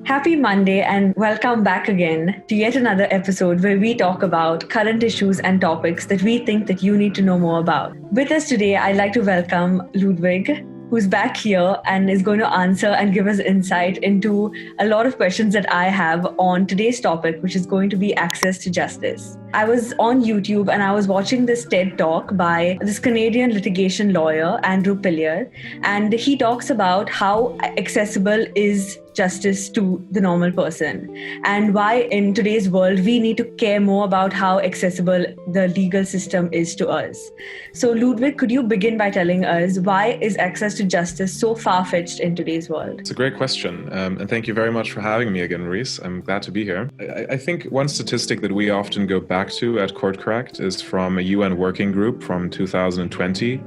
Happy Monday and welcome back again to yet another episode where we talk about current issues and topics that we think that you need to know more about. With us today, I'd like to welcome Ludwig, who's back here and is going to answer and give us insight into a lot of questions that I have on today's topic, which is going to be access to justice. I was on YouTube and I was watching this TED talk by this Canadian litigation lawyer, Andrew Pillier, and he talks about how accessible is justice to the normal person and why in today's world we need to care more about how accessible the legal system is to us. So Ludwig, could you begin by telling us why is access to justice so far-fetched in today's world? It's a great question, and thank you very much for having me again, Reese. I'm glad to be here. I think one statistic that we often go back to at Court Correct is from a UN working group from 2020,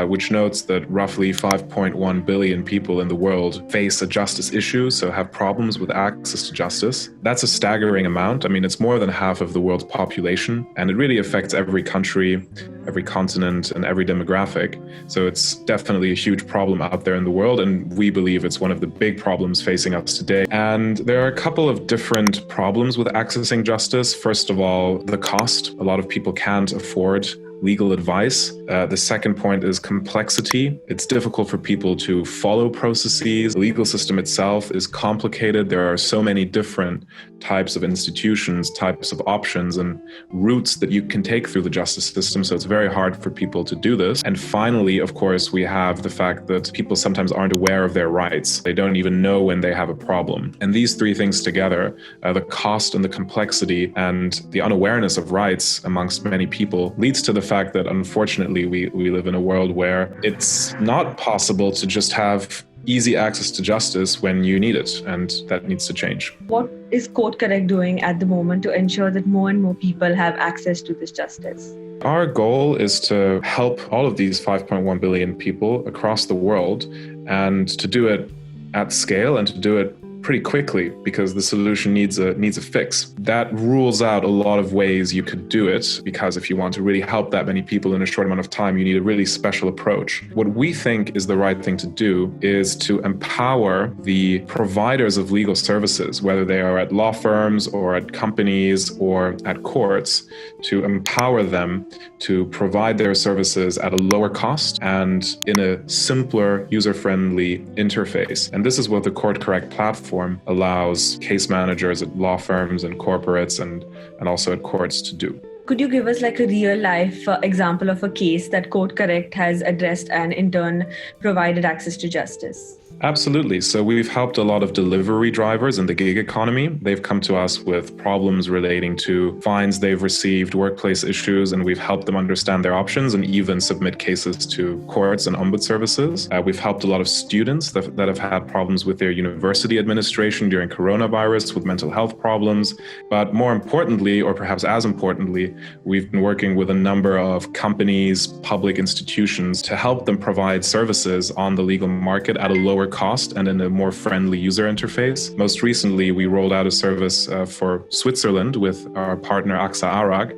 which notes that roughly 5.1 billion people in the world face a justice issue, so have problems with access to justice. That's a staggering amount. I mean, it's more than half of the world's population, and it really affects every country, every continent, and every demographic. So it's definitely a huge problem out there in the world, and we believe it's one of the big problems facing us today. And there are a couple of different problems with accessing justice. First of all, the cost. A lot of people can't afford legal advice. The second point is complexity. It's difficult for people to follow processes. The legal system itself is complicated. There are so many different types of institutions, types of options and routes that you can take through the justice system. So it's very hard for people to do this. And finally, of course, we have the fact that people sometimes aren't aware of their rights. They don't even know when they have a problem. And these three things together, the cost and the complexity and the unawareness of rights amongst many people, leads to the fact that unfortunately we live in a world where it's not possible to just have easy access to justice when you need it, and that needs to change. What is Court Correct doing at the moment to ensure that more and more people have access to this justice? Our goal is to help all of these 5.1 billion people across the world, and to do it at scale and to do it pretty quickly, because the solution needs a fix. That rules out a lot of ways you could do it, because if you want to really help that many people in a short amount of time, you need a really special approach. What we think is the right thing to do is to empower the providers of legal services, whether they are at law firms or at companies or at courts, to empower them to provide their services at a lower cost and in a simpler, user-friendly interface. And this is what the Court Correct platform allows case managers at law firms and corporates and also at courts to do. Could you give us like a real life example of a case that Court Correct has addressed and in turn provided access to justice? Absolutely. So we've helped a lot of delivery drivers in the gig economy. They've come to us with problems relating to fines they've received, workplace issues, and we've helped them understand their options and even submit cases to courts and ombuds services. We've helped a lot of students that have had problems with their university administration during coronavirus, with mental health problems. But more importantly, or perhaps as importantly, we've been working with a number of companies, public institutions to help them provide services on the legal market at a lower cost and in a more friendly user interface. Most recently, we rolled out a service for Switzerland with our partner AXA ARAG.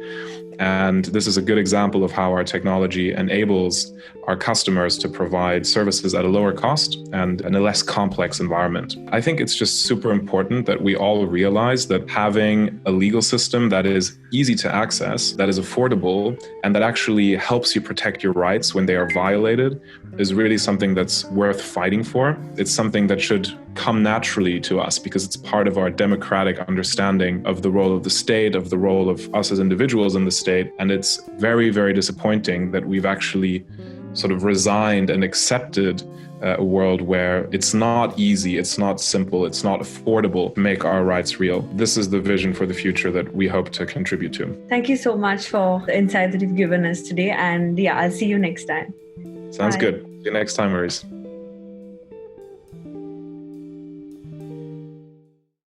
And this is a good example of how our technology enables our customers to provide services at a lower cost and in a less complex environment. I think it's just super important that we all realize that having a legal system that is easy to access, that is affordable, and that actually helps you protect your rights when they are violated is really something that's worth fighting for. It's something that should come naturally to us because it's part of our democratic understanding of the role of the state, of the role of us as individuals in the state. And it's very, very disappointing that we've actually sort of resigned and accepted a world where it's not easy, it's not simple, it's not affordable to make our rights real. This is the vision for the future that we hope to contribute to. Thank you so much for the insight that you've given us today. And yeah, I'll see you next time. Sounds Bye. good. See you next time, Maurice.